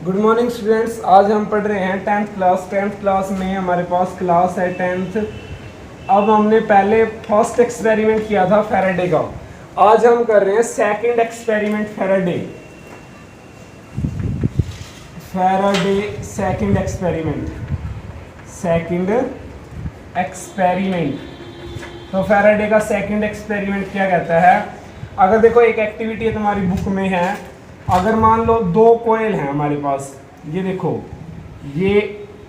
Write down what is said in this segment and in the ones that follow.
Good morning students. आज हम पढ़ रहे हैं टेंथ क्लास में हमारे पास क्लास है 10th। अब हमने पहले फर्स्ट एक्सपेरिमेंट किया था फैराडे का। आज हम कर रहे हैं second experiment Faraday second experiment. तो फैराडे का सेकंड एक्सपेरिमेंट क्या कहता है। अगर देखो एक एक्टिविटी है तुम्हारी बुक में है, अगर मान लो दो कोयल हैं हमारे पास, ये देखो ये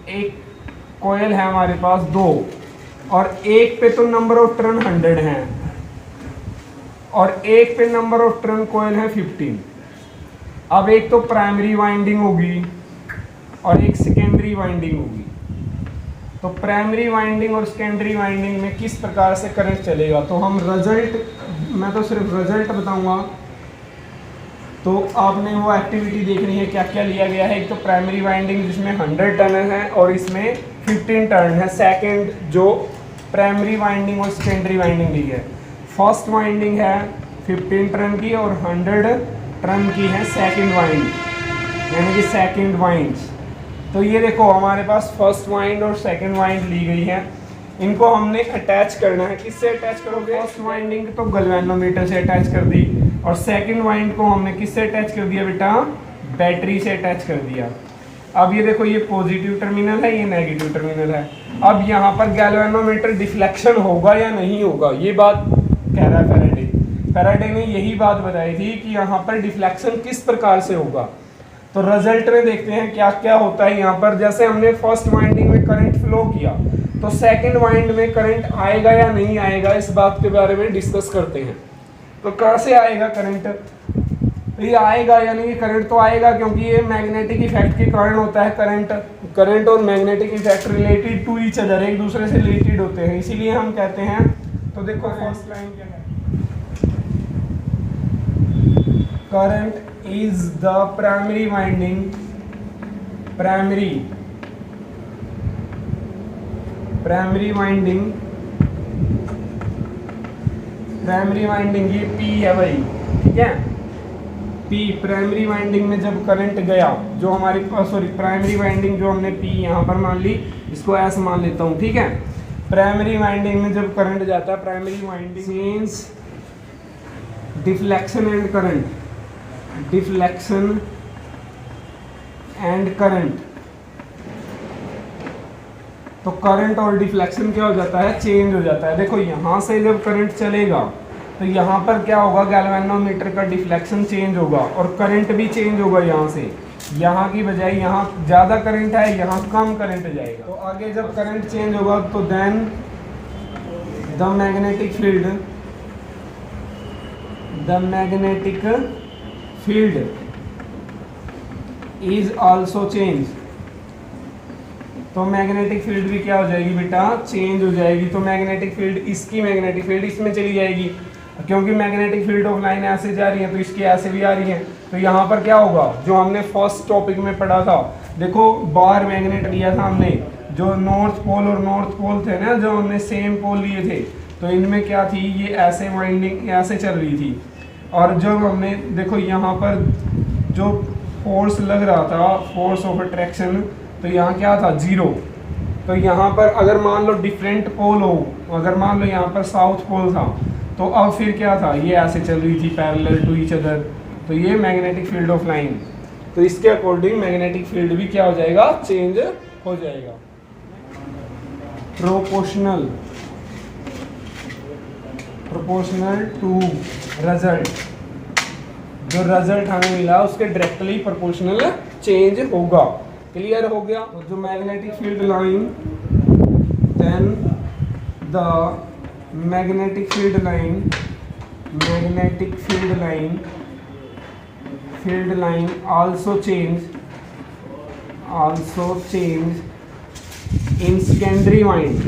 एक कोयल है हमारे पास दो, और एक पे तो नंबर ऑफ टर्न 100 हैं और एक पे नंबर ऑफ टर्न कोयल है 15। अब एक तो प्राइमरी वाइंडिंग होगी और एक सेकेंडरी वाइंडिंग होगी। तो प्राइमरी वाइंडिंग और सेकेंडरी वाइंडिंग में किस प्रकार से करंट चलेगा, तो हम रिजल्ट, मैं तो सिर्फ रिजल्ट बताऊंगा। तो आपने वो एक्टिविटी देखनी है क्या क्या लिया गया है। एक तो प्राइमरी वाइंडिंग जिसमें 100 टर्न है और इसमें 15 टर्न है। सेकंड जो प्राइमरी वाइंडिंग और सेकेंडरी वाइंडिंग ली है, फर्स्ट वाइंडिंग है 15 टर्न की और 100 टर्न की है सेकंड वाइंड, यानी कि सेकंड वाइंड। तो ये देखो हमारे पास फर्स्ट वाइंड और सेकंड वाइंड ली गई है। इनको हमने अटैच करना है। किससे अटैच करोगे, फर्स्ट वाइंडिंग तो गैल्वेनोमीटर से अटैच कर दी और सेकंड वाइंड को हमने किससे अटैच कर दिया बेटा, बैटरी से अटैच कर दिया। अब ये देखो ये पॉजिटिव टर्मिनल है, ये नेगेटिव टर्मिनल है। अब यहाँ पर गैल्वेनोमीटर डिफ्लेक्शन होगा या नहीं होगा, ये बात कह रहा है फैराडे ने यही बात बताई थी कि यहाँ पर डिफ्लेक्शन किस प्रकार से होगा। तो रिजल्ट में देखते हैं क्या क्या होता है यहाँ पर। जैसे हमने फर्स्ट वाइंडिंग में करंट फ्लो किया, तो सेकंड वाइंड में करंट आएगा या नहीं आएगा, इस बात के बारे में डिस्कस करते हैं। तो कैसे आएगा करंट, ये आएगा यानी कि करंट तो आएगा, क्योंकि ये मैग्नेटिक इफेक्ट के कारण होता है। करंट और magnetic effect related to each other, एक दूसरे से रिलेटेड होते हैं, इसीलिए हम कहते हैं। तो देखो फर्स्ट लाइन क्या है, current is the primary winding, primary winding ये P है भाई, ठीक है। P प्राइमरी वाइंडिंग में जब करंट गया, जो हमारी प्राइमरी वाइंडिंग जो हमने P यहाँ पर मान ली, इसको ऐसे मान लेता हूँ, ठीक है। प्राइमरी वाइंडिंग में जब करंट जाता है, primary winding means deflection and current. तो करंट और डिफ्लेक्शन क्या हो जाता है, चेंज हो जाता है। देखो यहाँ से जब करंट चलेगा तो यहाँ पर क्या होगा, गैल्वेनोमीटर का डिफ्लेक्शन चेंज होगा और करंट भी चेंज होगा। यहाँ से यहाँ की बजाय यहाँ ज़्यादा करंट है, यहाँ कम करंट जाएगा। तो आगे जब करंट चेंज होगा तो then the magnetic field is also change. तो मैग्नेटिक फील्ड भी क्या हो जाएगी बेटा, चेंज हो जाएगी। तो मैग्नेटिक फील्ड, इसकी मैग्नेटिक फील्ड इसमें चली जाएगी, क्योंकि मैग्नेटिक फील्ड ऑफ लाइन ऐसे जा रही है तो इसकी ऐसे भी आ रही है। तो यहाँ पर क्या होगा, जो हमने फर्स्ट टॉपिक में पढ़ा था, देखो बार मैग्नेट लिया था हमने, जो नॉर्थ पोल और नॉर्थ पोल थे ना, जो हमने सेम पोल लिए थे, तो इनमें क्या थी, ये ऐसे वाइंडिंग ऐसे चल रही थी। और जब हमने देखो यहाँ पर जो फोर्स लग रहा था, फोर्स ऑफ अट्रैक्शन, तो यहाँ क्या था, 0। तो यहाँ पर अगर मान लो डिफरेंट पोल हो, अगर मान लो यहाँ पर साउथ पोल था, तो अब फिर क्या था, ये ऐसे चल रही थी पैरेलल टू ईच अदर। तो ये मैग्नेटिक फील्ड ऑफ लाइन। तो इसके अकॉर्डिंग मैग्नेटिक फील्ड भी क्या हो जाएगा, चेंज हो जाएगा। प्रोपोर्शनल टू रिजल्ट, जो रिजल्ट हमें मिला उसके डायरेक्टली प्रोपोर्शनल चेंज होगा। क्लियर हो गया। तो जो magnetic field line, then the magnetic field line also change in secondary wind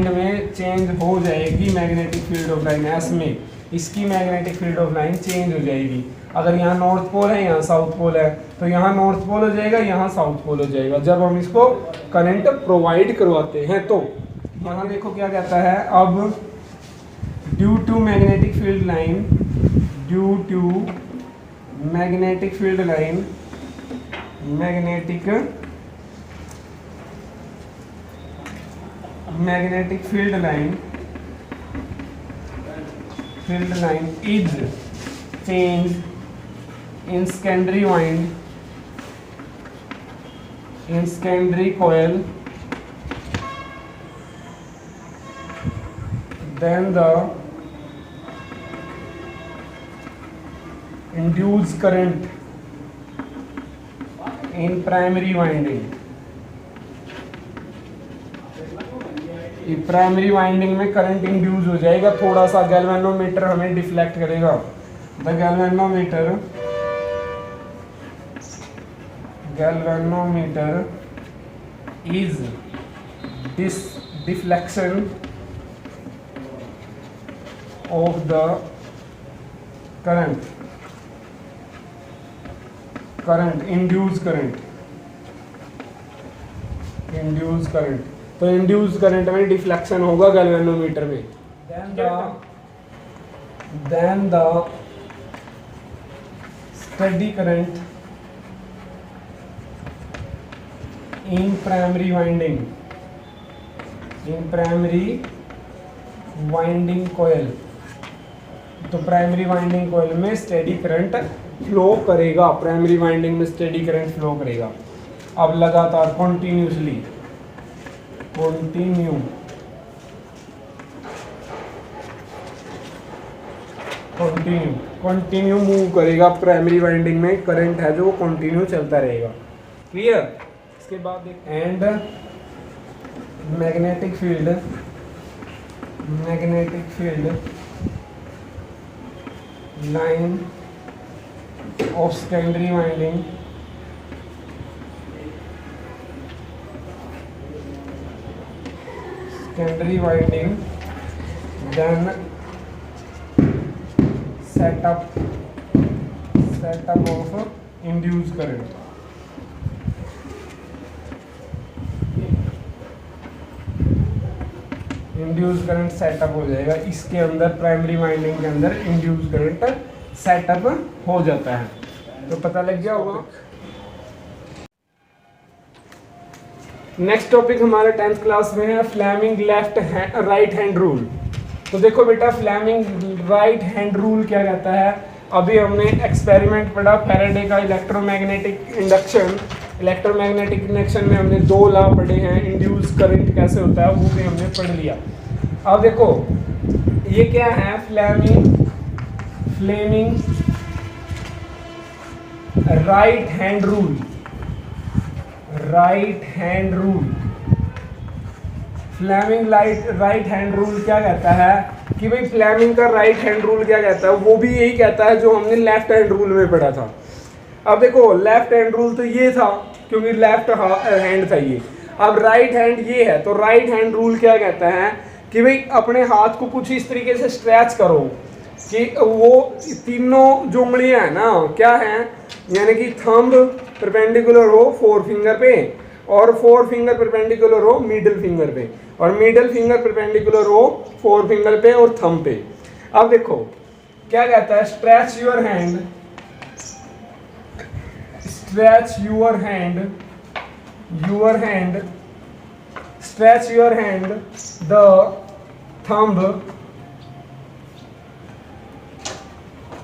में चेंज हो जाएगी magnetic field of line. S में इसकी magnetic field of line change हो जाएगी। अगर यहाँ नॉर्थ पोल है, यहाँ साउथ पोल है, तो यहाँ नॉर्थ पोल हो जाएगा, यहाँ साउथ पोल हो जाएगा, जब हम इसको करंट प्रोवाइड करवाते हैं। तो यहाँ देखो क्या कहता है, अब due to magnetic field line, due to magnetic field line, magnetic field line is changed in secondary wind, in secondary coil, then the induced current in primary winding, ये प्राइमरी वाइंडिंग में करंट इंड्यूस हो जाएगा। थोड़ा सा galvanometer हमें deflect करेगा। The galvanometer is this deflection of the current induce current. तो induce current में डिफ्लेक्शन होगा गैल्वेनोमीटर में। Then the steady current in primary winding coil, तो प्राइमरी वाइंडिंग कॉइल में स्टेडी करंट फ्लो करेगा, प्राइमरी वाइंडिंग में steady current flow करेगा। अब लगातार कंटिन्यू मूव करेगा। प्राइमरी वाइंडिंग में करंट है जो वो कंटिन्यू चलता रहेगा। क्लियर? इसके बाद and magnetic field line of secondary winding then setup of induced current। Induce current setup हो जाएगा इसके अंदर, प्राइमरी वाइंडिंग के अंदर इंड्यूस करंट सेटअप हो जाता है। तो पता लग गया होगा। नेक्स्ट टॉपिक हमारे 10th क्लास में है फ्लेमिंग राइट हैंड रूल। तो देखो बेटा, फ्लेमिंग राइट हैंड रूल क्या कहता है। अभी हमने एक्सपेरिमेंट पढ़ा फैराडे का इलेक्ट्रोमैग्नेटिक इंडक्शन में हमने 2 लॉ पढ़े हैं। इंड्यूस करंट कैसे होता है वो भी हमने पढ़ लिया। अब देखो ये क्या है, Fleming right hand rule. Fleming right hand rule क्या कहता है कि भाई फ्लेमिंग का राइट हैंड रूल क्या कहता है, वो भी यही कहता है जो हमने लेफ्ट हैंड रूल में पढ़ा था। अब देखो लेफ्ट हैंड रूल तो ये था क्योंकि लेफ्ट हैंड था ये। अब राइट हैंड ये है, तो राइट हैंड रूल क्या कहता है कि भाई अपने हाथ को कुछ इस तरीके से स्ट्रेच करो कि वो तीनों जो उंगलियां है ना क्या है, यानी कि थंब परपेंडिकुलर हो 4 फिंगर पे और 4 फिंगर परपेंडिकुलर हो मिडिल फिंगर पे और मिडिल फिंगर परपेंडिकुलर हो 4 फिंगर पे और थंब पे। अब देखो क्या कहता है, stretch your hand the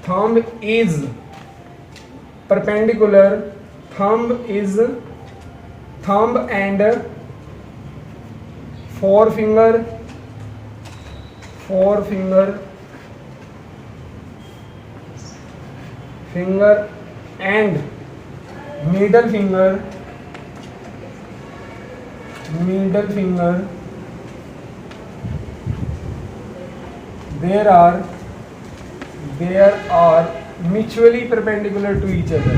thumb is perpendicular, thumb and forefinger and middle finger there are mutually perpendicular to each other,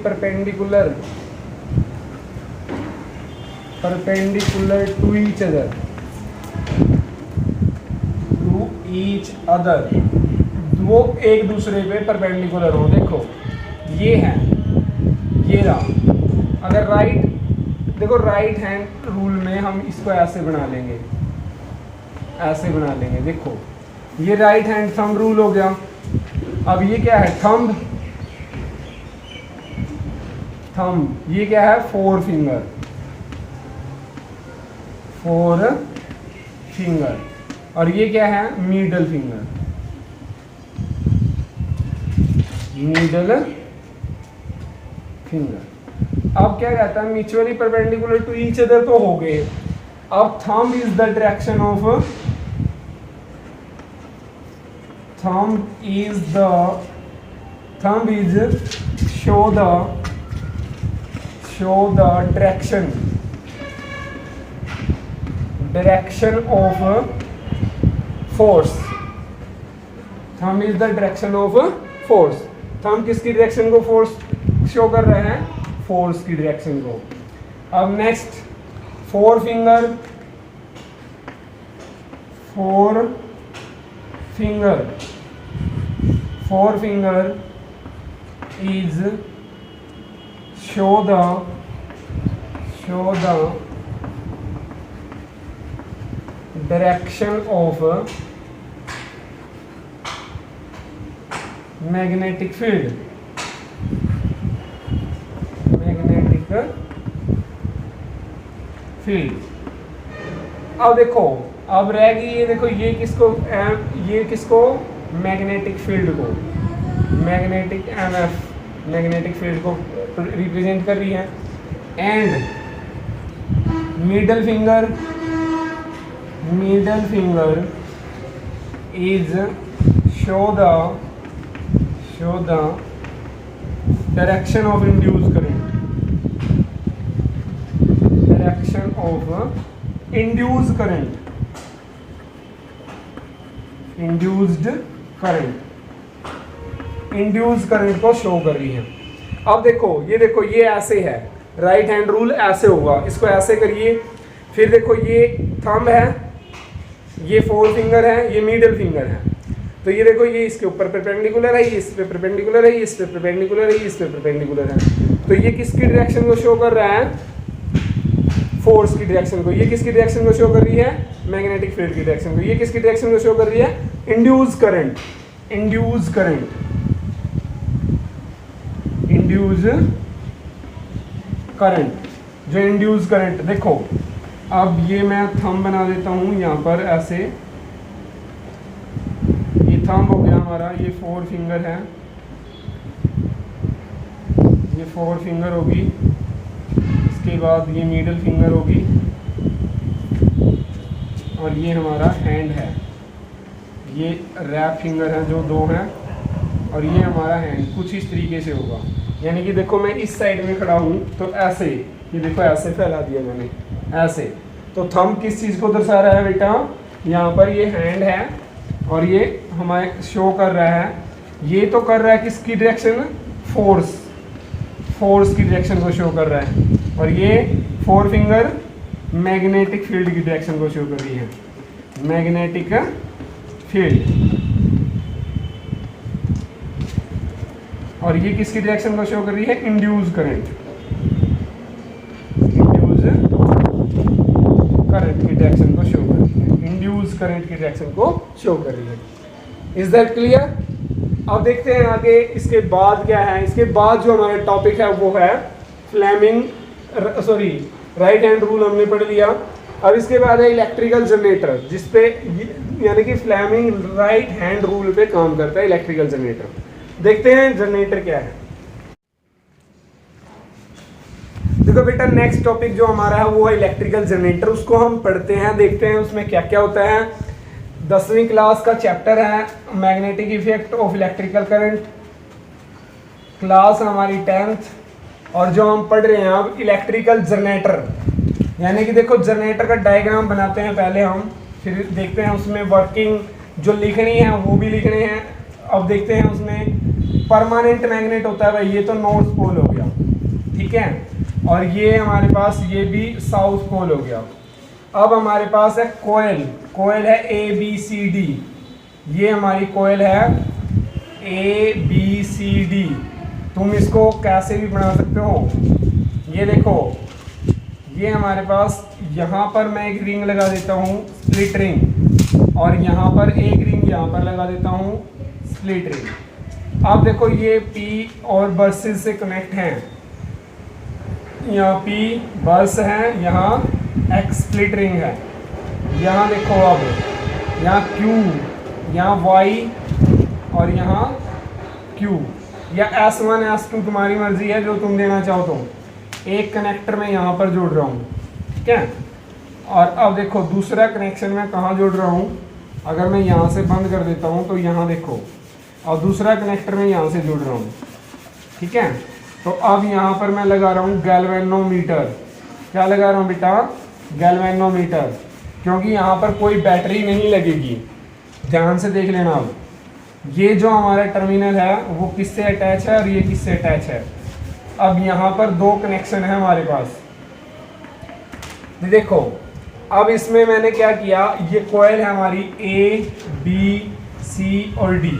perpendicular to each other, वो एक दूसरे पे परपेंडिकुलर हो। देखो ये है, ये रहा। अगर राइट देखो राइट हैंड रूल में हम इसको ऐसे बना लेंगे, ऐसे बना लेंगे। देखो ये राइट हैंड थंब रूल हो गया। अब ये क्या है, थंब, थंब ये क्या है, फोर फिंगर, फोर फिंगर। और ये क्या है, मिडल फिंगर, मिडल फिंगर। अब क्या कहता है, mutually perpendicular to each other तो हो गए। अब thumb is the direction of, thumb is show the direction of force। thumb is the direction of force। thumb किसकी डायरेक्शन को फोर्स शो कर रहे हैं, फोर्स की डायरेक्शन को। अब next four finger, four finger is show the direction of magnetic field, अब देखो, अब रहेगी ये, देखो ये किसको मैग्नेटिक फील्ड को, मैग्नेटिक एमएफ, मैग्नेटिक फील्ड को रिप्रेजेंट कर रही है। And middle finger is show the direction of induced current, direction of induced current, induced current को शो कर रही है। अब देखो ये ऐसे है, राइट हैंड रूल ऐसे होगा, इसको ऐसे करिए। फिर देखो ये थंब है, ये फोर फिंगर है, ये मिडिल फिंगर है। तो ये देखो ये इसके ऊपर परपेंडिकुलर है, ये इस पे परपेंडिकुलर है, ये इस पे परपेंडिकुलर है, ये इस पे परपेंडिकुलर है। तो ये किसकी डायरेक्शन को शो कर रहा है, फोर्स की डायरेक्शन को। ये किसकी डायरेक्शन को शो कर रही है, मैग्नेटिक फील्ड की डायरेक्शन को। ये किसकी डायरेक्शन को शो कर रही है, इंड्यूस करंट, इंड्यूस करंट, जो इंड्यूस करंट। देखो अब ये मैं थंब बना देता हूँ यहाँ पर ऐसे, ये थंब हो गया हमारा, ये फोर फिंगर है, ये फोर फिंगर होगी, इसके बाद ये मिडिल फिंगर होगी, और ये हमारा हैंड है, ये रैप फिंगर है जो दो हैं, और ये हमारा हैंड कुछ इस तरीके से होगा। यानी कि देखो मैं इस साइड में खड़ा हूँ तो ऐसे, ये देखो ऐसे फैला दिया मैंने ऐसे। तो थंब किस चीज़ को दर्शा रहा है बेटा, यहाँ पर ये हैंड है और ये हमारे शो कर रहा है, ये तो कर रहा है किसकी डायरेक्शन, फोर्स की डायरेक्शन को शो कर रहा है, और ये फोर फिंगर मैग्नेटिक फील्ड की डायरेक्शन को शो कर रही है, मैग्नेटिक फील्ड। और ये किसकी डायरेक्शन को शो कर रही है, इंड्यूस करंट, की डायरेक्शन को शो कर रही है, इंड्यूस करंट की डायरेक्शन को शो कर रही है। Is that clear? अब देखते हैं आगे इसके बाद क्या है। इसके बाद जो हमारा टॉपिक है वो है Fleming, sorry right hand rule हमने पढ़ लिया। अब इसके बाद है इलेक्ट्रिकल जनरेटर, जिसपे यानी कि फ्लेमिंग राइट हैंड रूल पे काम करता है इलेक्ट्रिकल जनरेटर। देखते हैं जनरेटर क्या है। देखो बेटा नेक्स्ट टॉपिक जो हमारा है वो है इलेक्ट्रिकल जनरेटर, उसको हम पढ़ते हैं, देखते हैं उसमें क्या क्या होता है। 10वीं क्लास का चैप्टर है magnetic effect of electrical current, class हमारी 10th, और जो हम पढ़ रहे हैं अब इलेक्ट्रिकल जनरेटर। यानी कि देखो जनरेटर का डायग्राम बनाते हैं पहले हम, फिर देखते हैं उसमें वर्किंग जो लिखनी है वो भी लिखने हैं। अब देखते हैं उसमें परमानेंट मैग्नेट होता है भाई, ये तो नॉर्थ पोल हो गया, ठीक है, और ये हमारे पास ये भी साउथ पोल हो गया। अब हमारे पास है कोयल है ABCD, ये हमारी कोयल है ABCD। तुम इसको कैसे भी बना सकते हो, ये देखो ये हमारे पास यहाँ पर मैं एक रिंग लगा देता हूँ स्प्लिट रिंग, और यहाँ पर एक रिंग यहाँ पर लगा देता हूँ स्प्लिट रिंग। अब देखो ये P और बसेस से कनेक्ट हैं, यहाँ P बस है, यहाँ X स्प्लिट रिंग है। यहाँ देखो अब यहाँ Q, यहाँ Y और यहाँ Q, या S1 S2 तुम्हारी मर्जी है जो तुम देना चाहो। तो एक कनेक्टर मैं यहाँ पर जोड़ रहा हूँ, ठीक है। और अब देखो दूसरा कनेक्शन मैं कहाँ जोड़ रहा हूँ, अगर मैं यहाँ से बंद कर देता हूँ तो यहाँ देखो, और दूसरा कनेक्टर मैं यहाँ से जोड़ रहा हूँ, ठीक है। तो अब यहाँ पर मैं लगा रहा हूँ गैल्वेनोमीटर। क्या लगा रहा हूँ बेटा? गैल्वेनोमीटर, क्योंकि यहाँ पर कोई बैटरी नहीं लगेगी। ध्यान से देख लेना। अब ये जो हमारा टर्मिनल है वो किससे अटैच है और ये किससे अटैच है। अब यहाँ पर दो कनेक्शन है हमारे पास, देखो। अब इसमें मैंने क्या किया, ये कॉइल है हमारी A, B, C और D।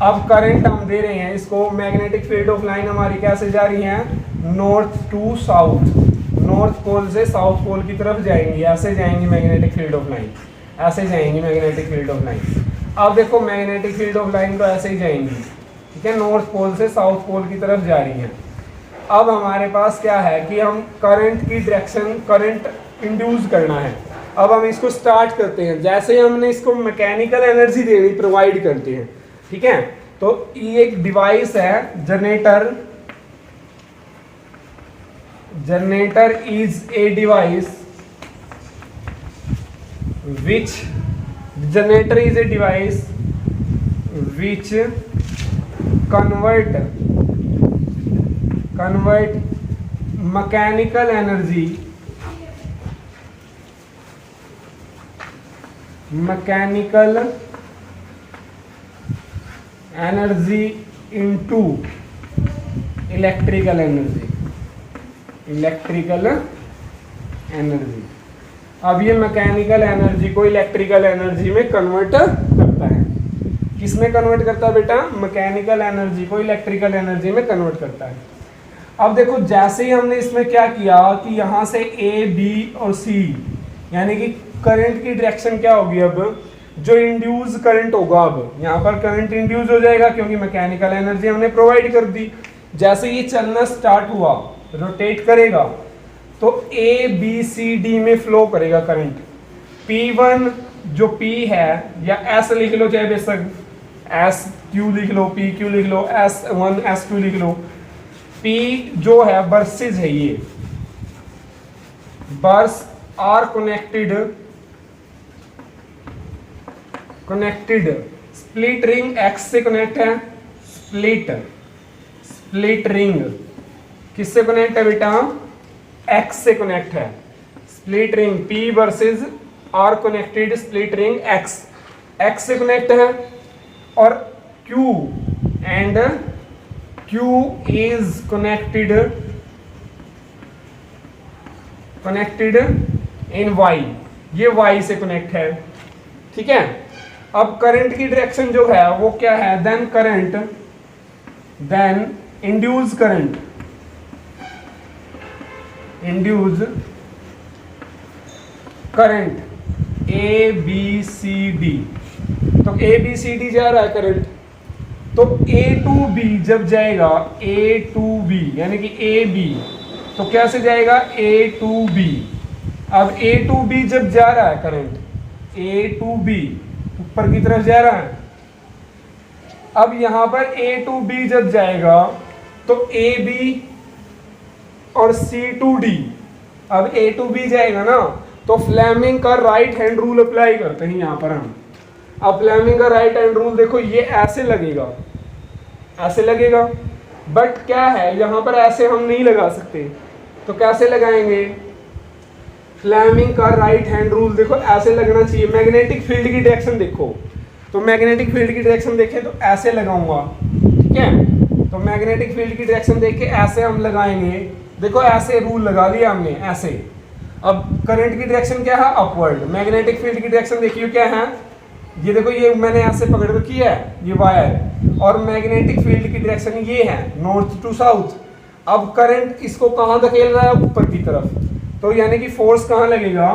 अब करंट हम दे रहे हैं इसको, मैग्नेटिक फील्ड ऑफ लाइन हमारी कैसे जा रही है, north to south, north pole से साउथ पोल की तरफ जाएंगी, ऐसे जाएंगी मैग्नेटिक फील्ड ऑफ लाइन, ऐसे जाएंगी मैग्नेटिक फील्ड ऑफ लाइन। अब देखो मैग्नेटिक फील्ड ऑफ लाइन तो ऐसे ही जाएंगी, ठीक है, नॉर्थ पोल से साउथ पोल की तरफ जा रही हैं। अब हमारे पास क्या है कि हम करंट की डायरेक्शन, करंट इंड्यूस करना है। अब हम इसको स्टार्ट करते हैं। जैसे हमने इसको मैकेनिकल एनर्जी देनी प्रोवाइड करते हैं, ठीक है। तो ये एक डिवाइस है generator. Generator is a device which generator is a device which convert mechanical energy into electrical energy। अब ये मैकेनिकल एनर्जी को इलेक्ट्रिकल एनर्जी में कन्वर्ट करता है। किसमें कन्वर्ट करता है बेटा? मैकेनिकल एनर्जी को इलेक्ट्रिकल एनर्जी में कन्वर्ट करता है। अब देखो जैसे ही हमने इसमें क्या किया कि यहाँ से A, B और C, यानी कि करंट की डायरेक्शन क्या होगी, अब जो इंड्यूस करंट होगा, अब यहाँ पर करंट इंड्यूस हो जाएगा क्योंकि मैकेनिकल एनर्जी हमने प्रोवाइड कर दी। जैसे ये चलना स्टार्ट हुआ, रोटेट करेगा, तो A, B, C, D में फ्लो करेगा करंट। P1 जो P है, या S लिख लो, चाहे बेशक SQ लिख लो, PQ लिख लो, S1 S2 लिख लो। P जो है बर्सेज है, ये brush are connected split ring X से कनेक्ट है। स्प्लिट रिंग किससे कनेक्ट है बेटा? X से कनेक्ट है। Split ring P versus R connected split ring X से कनेक्ट है। और Q is connected in Y, ये Y से कनेक्ट है, ठीक है। अब करंट की डायरेक्शन जो है वो क्या है, then induce current A B C D। तो A B C D जा रहा है करंट, तो A to B जब जाएगा, A to B यानी कि A B, तो कैसे जाएगा, A to B। अब A to B जब जा रहा है करंट, A to B ऊपर की तरफ जा रहा है। अब यहाँ पर A to B जब जाएगा तो A B और C to D, अब A to B जाएगा ना, तो फ्लेमिंग का राइट हैंड रूल अप्लाई करते हैं यहाँ पर हम। अब फ्लेमिंग का राइट हैंड रूल देखो, ये ऐसे लगेगा, बट क्या है यहाँ पर ऐसे हम नहीं लगा सकते, तो कैसे लगाएंगे? फ्लेमिंग का राइट हैंड रूल देखो ऐसे लगना चाहिए। मैग्नेटिक फील्ड की डायरेक्शन देखो, तो मैग्नेटिक फील्ड की डायरेक्शन देखें तो ऐसे लगाऊंगा, ठीक है। तो मैग्नेटिक फील्ड की डायरेक्शन देख के ऐसे हम लगाएंगे, देखो ऐसे रूल लगा लिया हमने ऐसे। अब करंट की डायरेक्शन क्या है, अपवर्ड। मैग्नेटिक फील्ड की डायरेक्शन देखिए क्या है, ये देखो, ये मैंने ऐसे पकड़ रखी है, ये वायर, और मैग्नेटिक फील्ड की डायरेक्शन ये है, नॉर्थ टू साउथ। अब करंट इसको कहाँ धकेल रहा है, ऊपर की तरफ, तो यानी कि फोर्स कहाँ लगेगा,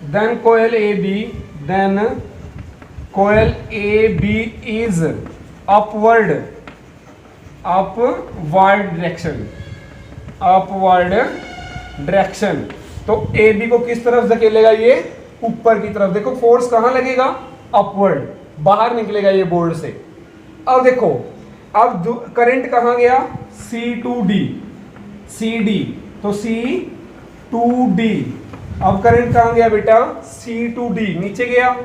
then coil A B is upward direction. तो ए बी को किस तरफ धकेलेगा, ये ऊपर की तरफ। देखो फोर्स कहाँ लगेगा, अपवर्ड, बाहर निकलेगा ये बोर्ड से। अब देखो, अब करंट कहाँ गया, सी डी, तो C2D। अब करंट कहाँ गया बेटा, C2D, नीचे गया।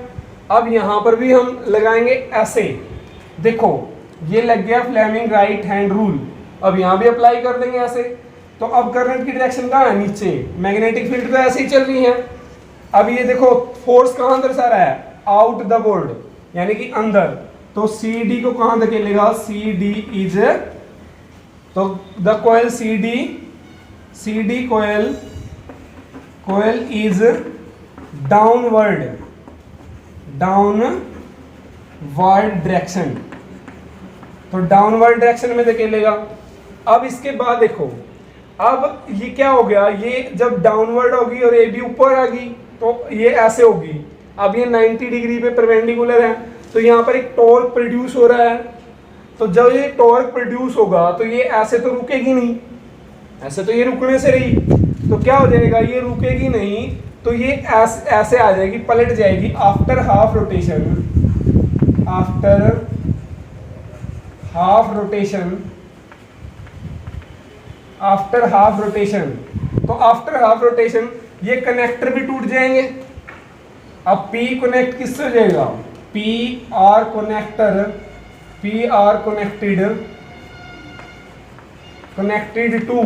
अब यहां पर भी हम लगाएंगे ऐसे, देखो ये लग गया फ्लेमिंग राइट हैंड रूल। अब यहां भी अप्लाई कर देंगे ऐसे। तो अब करंट की डायरेक्शन कहाँ है, नीचे। मैग्नेटिक फील्ड तो ऐसे ही चल रही है। अब ये देखो फोर्स कहाँ दर्शा रहा है, आउट द बोर्ड, यानी कि अंदर। तो CD को कहाँ धकेलेगा, CD इज, तो the coil CD coil is downward direction, तो डाउनवर्ड डायरेक्शन में धकेलेगा। अब इसके बाद देखो, अब ये क्या हो गया, ये जब डाउनवर्ड होगी और ए बी ऊपर आ गई तो ये ऐसे होगी। अब ये 90 डिग्री पे परपेंडिकुलर है, तो यहाँ पर एक टॉर्क प्रोड्यूस हो रहा है। तो जब ये टॉर्क प्रोड्यूस होगा तो ये ऐसे तो रुकेगी नहीं, ऐसे तो ये रुकने से रही, तो क्या हो जाएगा, ये रुकेगी नहीं, तो ये ऐसे आ जाएगी, पलट जाएगी आफ्टर हाफ रोटेशन। तो आफ्टर हाफ रोटेशन ये कनेक्टर भी टूट जाएंगे। अब P कनेक्ट किससे हो जाएगा, P are connected to,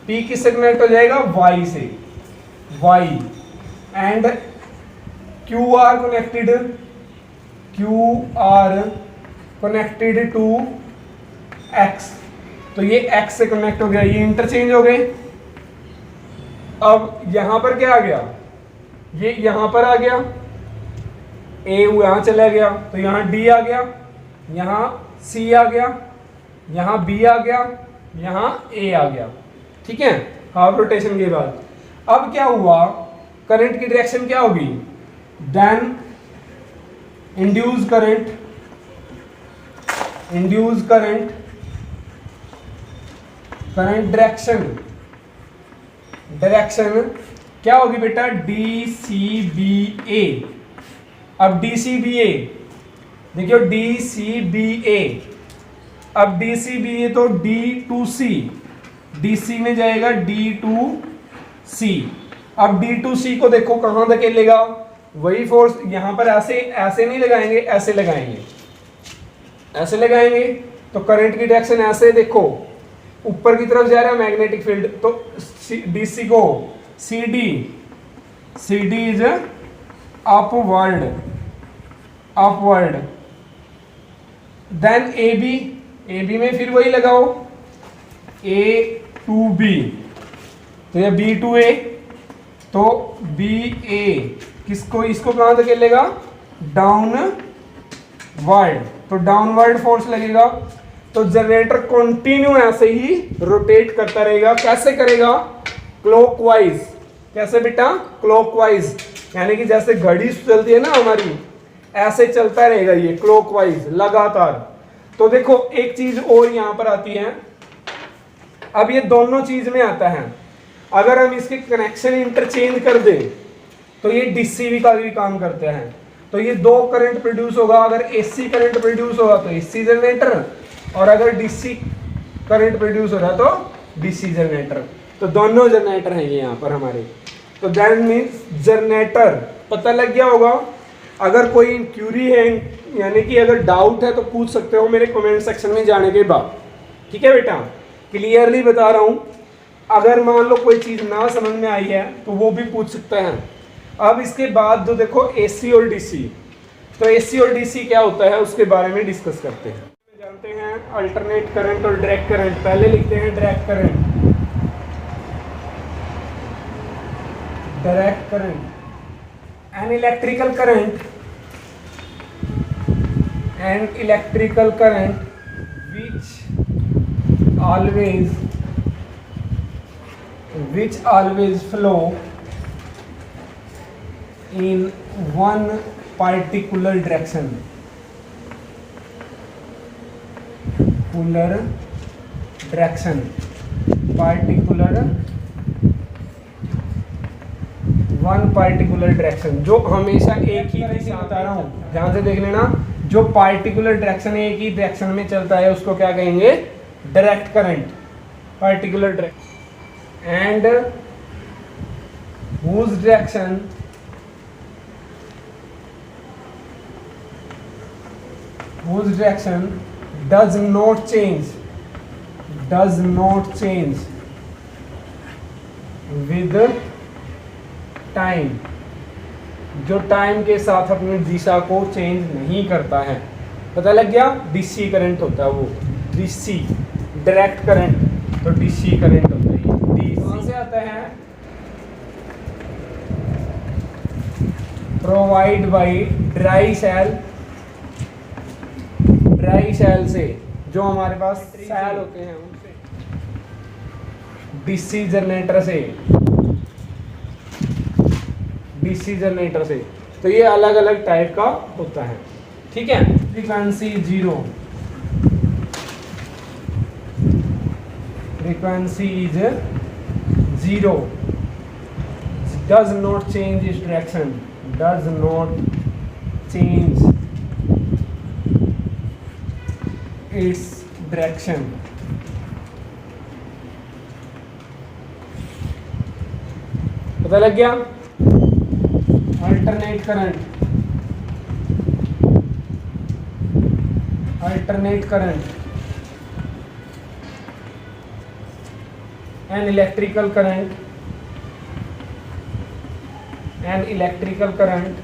P किससे कनेक्ट हो जाएगा, Y से, Y, and Q are connected to X। तो ये X से कनेक्ट हो गया, ये इंटरचेंज हो गए। अब यहां पर क्या आ गया, ये यहां पर आ गया, A यहां चला गया, तो यहां D आ गया, यहां C आ गया, यहां B आ गया, यहां A आ गया। ठीक है, हाफ रोटेशन के बाद अब क्या हुआ, करंट की डायरेक्शन क्या होगी, देन इंड्यूस करंट डायरेक्शन क्या होगी बेटा, DCBA। अब DCBA देखियो, DCBA, अब DCBA तो D2C, DC में जाएगा D2C। अब D2C को देखो कहां धकेलेगा, वही फोर्स यहां पर ऐसे नहीं लगाएंगे, ऐसे लगाएंगे, तो करंट की डायरेक्शन ऐसे, देखो ऊपर की तरफ जा रहा है मैग्नेटिक फील्ड, तो DC को CD is upward, then AB में फिर वही लगाओ, A to B, तो ये B to A, तो BA इसको कहां धकेलेगा, डाउनवर्ड, तो डाउनवर्ड फोर्स लगेगा। तो जनरेटर कंटिन्यू ऐसे ही रोटेट करता रहेगा। कैसे करेगा, क्लॉकवाइज। कैसे बेटा, क्लॉकवाइज, यानी कि जैसे घड़ी चलती है ना हमारी, ऐसे चलता रहेगा ये क्लॉकवाइज लगातार। तो देखो एक चीज और यहां पर आती है, अब ये दोनों चीज में आता है, अगर हम इसके कनेक्शन इंटरचेंज कर दें तो ये डीसी का भी काम करते हैं। तो ये दो करंट प्रोड्यूस होगा, अगर एसी करंट प्रोड्यूस होगा तो एसी जनरेटर, और अगर डीसी करंट प्रोड्यूस हो रहा है तो डीसी जनरेटर। तो दोनों जनरेटर हैं ये यहाँ पर हमारे। तो दैट मीन्स जनरेटर पता लग गया होगा। अगर कोई क्यूरी है, यानी कि अगर डाउट है तो पूछ सकते हो मेरे कमेंट सेक्शन में जाने के बाद। ठीक है बेटा, क्लियरली बता रहा हूँ। अगर मान लो कोई चीज़ ना समझ में आई है तो वो भी पूछ सकते हैं। अब इसके बाद जो देखो एसी और डीसी, तो एसी और डीसी क्या होता है उसके बारे में डिस्कस करते हैं। जानते हैं अल्टरनेट करंट और डायरेक्ट करंट। पहले लिखते हैं direct current. An electrical current which always which always flow in one particular direction. One particular direction, जो हमेशा एक ही दिशा, बता रहा हूँ ध्यान से देख लेना, जो पार्टिकुलर डायरेक्शन एक ही डायरेक्शन में चलता है उसको क्या कहेंगे? Direct current, particular direction. And whose direction does not change with time, जो टाइम के साथ अपनी दिशा को चेंज नहीं करता है। पता लग गया? डीसी करंट होता है वो, डीसी डायरेक्ट करंट, तो डीसी करंट होता है। डीसी कहाँ से आता है? प्रोवाइड बाय ड्राई सेल से, जो हमारे पास सेल होते हैं उनसे, डीसी जनरेटर से। तो ये अलग अलग टाइप का होता है, ठीक है। Frequency is zero, does not change its direction, पता लग गया? Alternate current an electrical current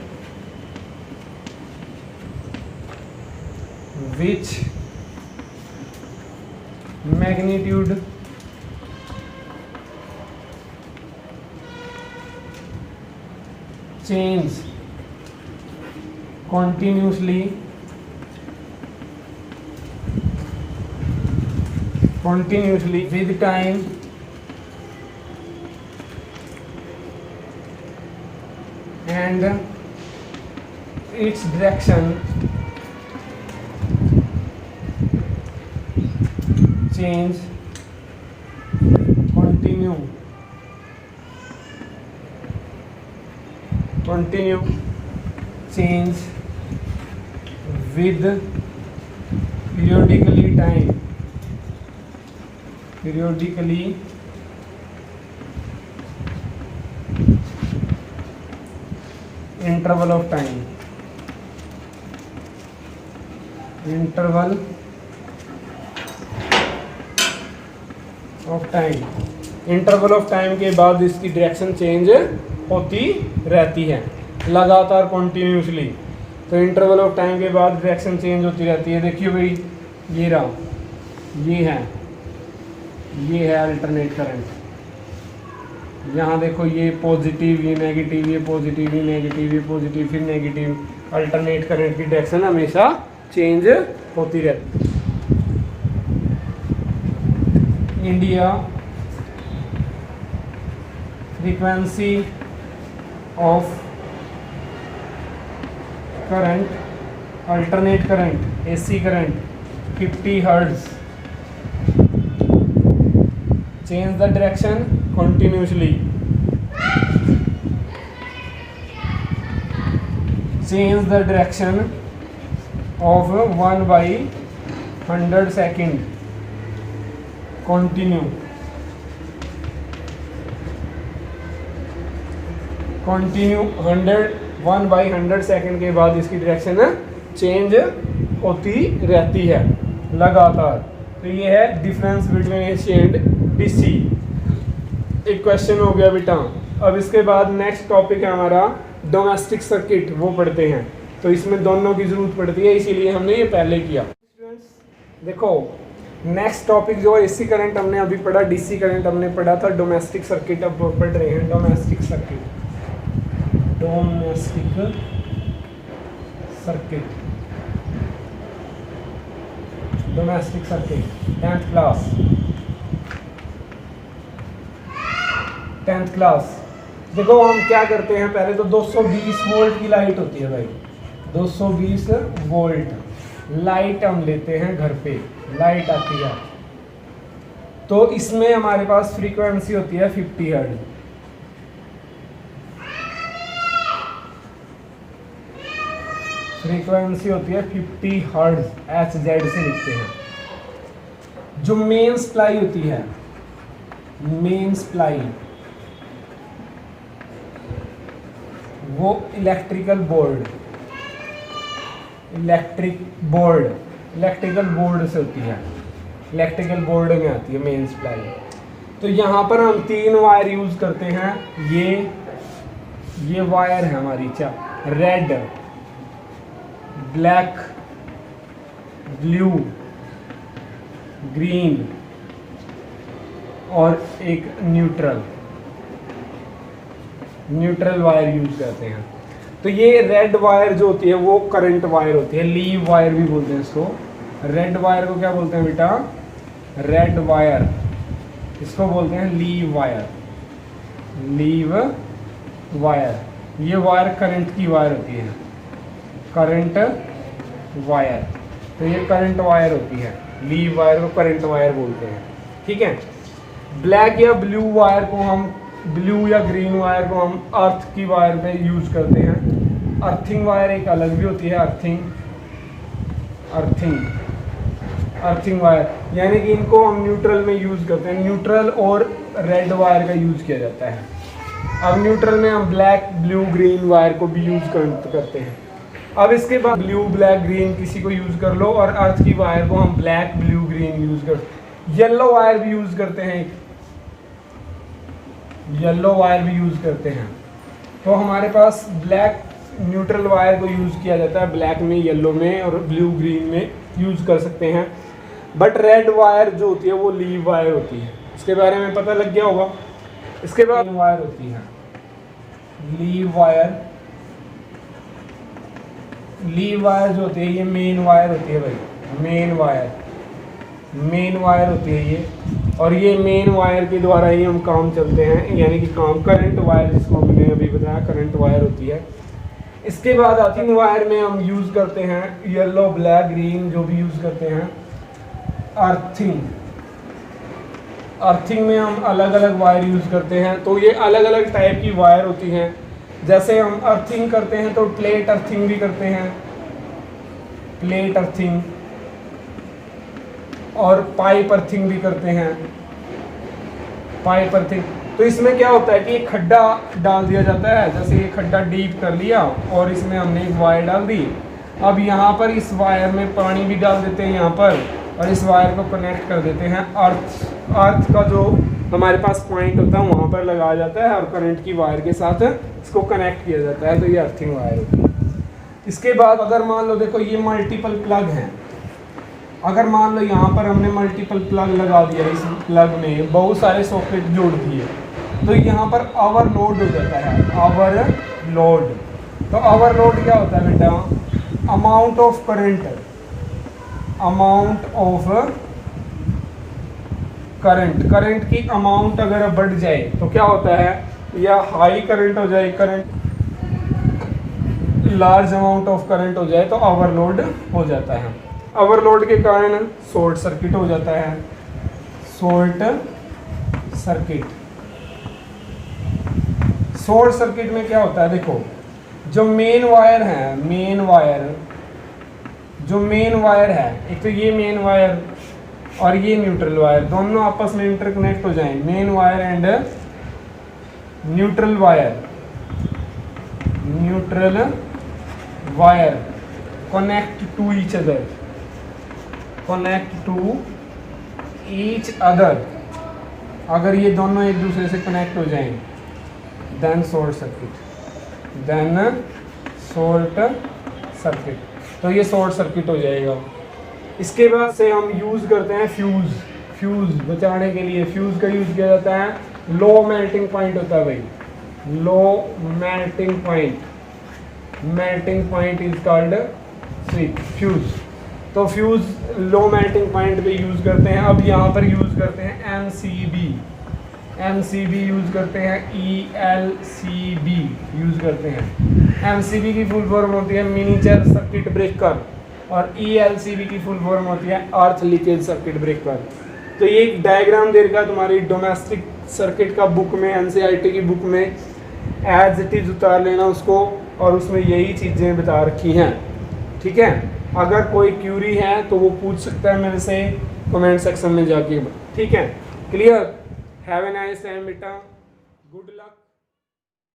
which magnitude change continuously with time and its direction change continue change with periodically interval of time interval of time के बाद इसकी direction change होती रहती है लगातार, कॉन्टिन्यूसली। तो इंटरवल ऑफ टाइम के बाद डायरेक्शन चेंज होती रहती है। देखिए भाई, ये रहा, ये है अल्टरनेट करंट। यहाँ देखो, ये पॉजिटिव, ये नेगेटिव, ये पॉजिटिव, ये नेगेटिव, ये पॉजिटिव, फिर नेगेटिव। अल्टरनेट करंट की डायरेक्शन हमेशा चेंज होती रहती है। India frequency of current, alternate current, AC current 50 hertz, change the direction continuously, change the direction of 1/100 second, continue 1/100 second के बाद इसकी डायरेक्शन चेंज होती रहती है लगातार। तो ये है difference between AC and DC. एक क्वेश्चन हो गया बेटा। अब इसके बाद नेक्स्ट टॉपिक है हमारा डोमेस्टिक सर्किट, वो पढ़ते हैं। तो इसमें दोनों की ज़रूरत पड़ती है, इसीलिए हमने ये पहले किया। देखो, नेक्स्ट टॉपिक जो एसी करंट हमने अभी पढ़ा, डीसी करंट हमने पढ़ा था, डोमेस्टिक सर्किट अब पढ़ रहे हैं। Domestic circuit 10th class. 10th class. देखो हम क्या करते हैं, पहले तो 220 वोल्ट की लाइट होती है भाई, 220 वोल्ट लाइट हम लेते हैं घर पे, लाइट आती है। तो इसमें हमारे पास फ्रीक्वेंसी होती है 50 हर्ट्ज। फ्रीक्वेंसी होती है 50 हर्ट्ज, HZ से लिखते हैं। जो मेन सप्लाई होती है, मेन सप्लाई, वो इलेक्ट्रिकल बोर्ड, इलेक्ट्रिकल बोर्ड से होती है, इलेक्ट्रिकल बोर्ड में आती है मेन सप्लाई। तो यहाँ पर हम 3 वायर यूज करते हैं। ये वायर है हमारी, क्या, रेड, ब्लैक, ब्लू, ग्रीन और एक न्यूट्रल वायर यूज करते हैं। तो ये रेड वायर जो होती है वो करंट वायर होती है, लीव वायर भी बोलते हैं इसको। रेड वायर को क्या बोलते हैं बेटा, रेड वायर, इसको बोलते हैं लीव वायर, लीव वायर। ये वायर करंट की वायर होती है, करंट वायर। तो ये करंट वायर होती है, लीव वायर को करंट वायर बोलते हैं, ठीक है। ब्लैक या ब्लू वायर को हम, ब्लू या ग्रीन वायर को हम अर्थ की वायर पे यूज करते हैं। अर्थिंग वायर एक अलग भी होती है, अर्थिंग वायर, यानी कि इनको हम न्यूट्रल में यूज करते हैं। न्यूट्रल और रेड वायर का यूज किया जाता है। अब न्यूट्रल में हम ब्लैक, ब्लू, ग्रीन वायर को भी यूज करते हैं। अब इसके बाद ब्लू, ब्लैक, ग्रीन किसी को यूज कर लो, और अर्थ की वायर को हम ब्लैक, ब्लू, ग्रीन यूज कर। येलो वायर भी यूज करते हैं, येलो वायर भी यूज करते हैं। तो हमारे पास ब्लैक न्यूट्रल वायर को यूज किया जाता है, ब्लैक में, येलो में और ब्लू, ग्रीन में यूज कर सकते हैं। बट रेड वायर जो होती है वो लीव वायर होती है, इसके बारे में पता लग गया होगा। इसके बाद वायर होती है लीव वायर। लीव वायर जो होती है ये मेन वायर होती है भाई, मेन वायर होती है ये। और ये मेन वायर के द्वारा ही हम काम चलते हैं, यानी कि काम करंट वायर, जिसको हमने अभी बताया करंट वायर होती है। इसके बाद अर्थिंग वायर में हम यूज़ करते हैं येलो, ब्लैक, ग्रीन, जो भी यूज़ करते हैं। अर्थिंग में हम अलग अलग वायर यूज़ करते हैं। तो ये अलग अलग टाइप की वायर होती हैं। जैसे हम अर्थिंग करते हैं तो प्लेट अर्थिंग भी करते हैं, प्लेट अर्थिंग, और पाइप अर्थिंग भी करते हैं, पाइप अर्थिंग। तो इसमें क्या होता है कि एक खड्डा डाल दिया जाता है, जैसे ये खड्डा डीप कर लिया और इसमें हमने एक वायर डाल दी। अब यहाँ पर इस वायर में पानी भी डाल देते हैं यहाँ पर, और इस वायर को कनेक्ट कर देते हैं अर्थ का जो हमारे पास पॉइंट होता है वहाँ पर लगाया जाता है, और करंट की वायर के साथ इसको कनेक्ट किया जाता है। तो ये अर्थिंग वायर होती है। इसके बाद अगर मान लो, देखो ये मल्टीपल प्लग हैं। अगर मान लो यहाँ पर हमने मल्टीपल प्लग लगा दिया, इस प्लग में बहुत सारे सॉकेट जोड़ दिए, तो यहाँ पर ओवरलोड हो जाता है, ओवरलोड। तो ओवरलोड क्या होता है बेटा, अमाउंट ऑफ करंट, करंट की अमाउंट अगर बढ़ जाए तो क्या होता है, या हाई करंट हो जाए, current large amount of current हो जाए तो ओवरलोड हो जाता है। ओवरलोड के कारण शॉर्ट सर्किट हो जाता है, शॉर्ट सर्किट में क्या होता है, देखो जो मेन वायर है, जो मेन वायर है, एक तो ये मेन वायर और ये न्यूट्रल वायर, दोनों आपस में इंटरकनेक्ट हो जाएं, main wire and neutral wire connect to each other, अगर ये दोनों एक दूसरे से कनेक्ट हो जाएं, देन शॉर्ट सर्किट, तो ये शॉर्ट सर्किट हो जाएगा। इसके बाद से हम यूज़ करते हैं फ्यूज़ बचाने के लिए। फ्यूज़ का यूज़ किया जाता है, लो मेल्टिंग पॉइंट होता है भाई, low melting point is called fuse. तो फ्यूज़ लो मेल्टिंग पॉइंट पे यूज़ करते हैं। अब यहाँ पर यूज़ करते हैं MCB यूज़ करते हैं, ELCB यूज़ करते हैं। MCB की फुल फॉर्म होती है मिनीचर सर्किट ब्रेकर और ELCB की फुल फॉर्म होती है अर्थ लीकेज सर्किट ब्रेकर। तो ये एक डायग्राम दे रखा तुम्हारी डोमेस्टिक सर्किट का बुक में, NCERT की बुक में एज इट इज़ उतार लेना उसको, और उसमें यही चीज़ें बता रखी हैं। ठीक है, अगर कोई क्यूरी है तो वो पूछ सकता है मेरे से कमेंट सेक्शन में जाके। ठीक है, clear? Have a nice time बेटा, गुड लक।